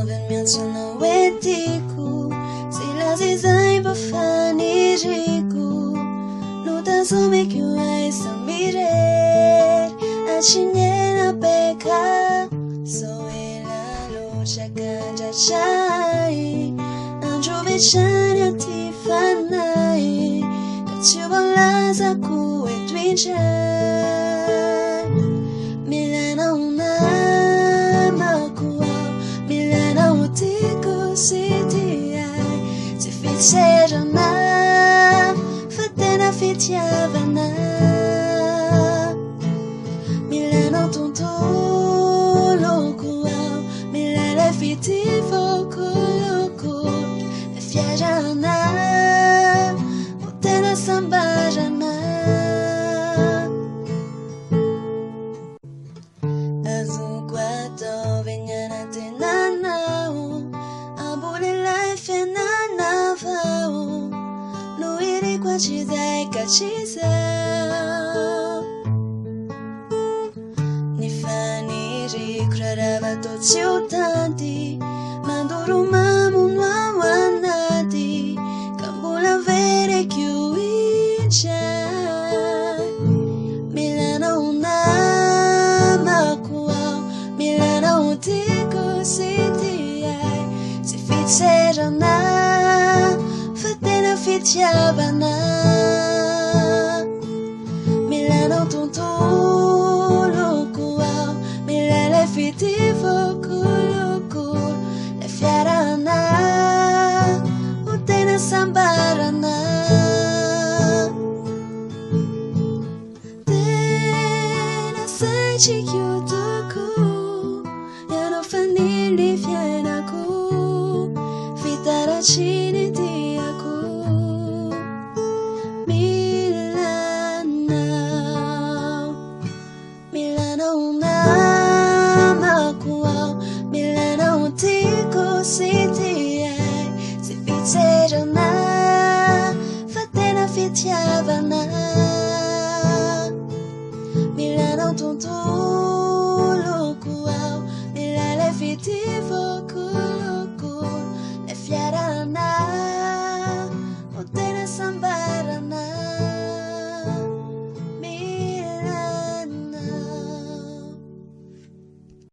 Ven miantsona wetiko Sila zizay bafaniriku Luta sumikyu ai samirer Achinyena peka Soela lo chakanja chai Anjuvechanya tifanai Kachubalaza kuetwinchai Milena Milena utiko city ai Se fixerana Fatena fitiavana Milena tonto louco Milena fitivo louco Fiajana Utena sambajana Azuquato venhana tenanao Abule life enanavao Luiri qua chizai cachizao Nifani ricrarava tocio tanti Mandoro mamu nuawanati Cambula vere chiuicia Milano Milana utiko city ai Se fixerana Fatena fitiavana Milano tonto louco Milana fitivo louco Le fiarana Utena sambarana Tena sai chikyutuku Fitaraci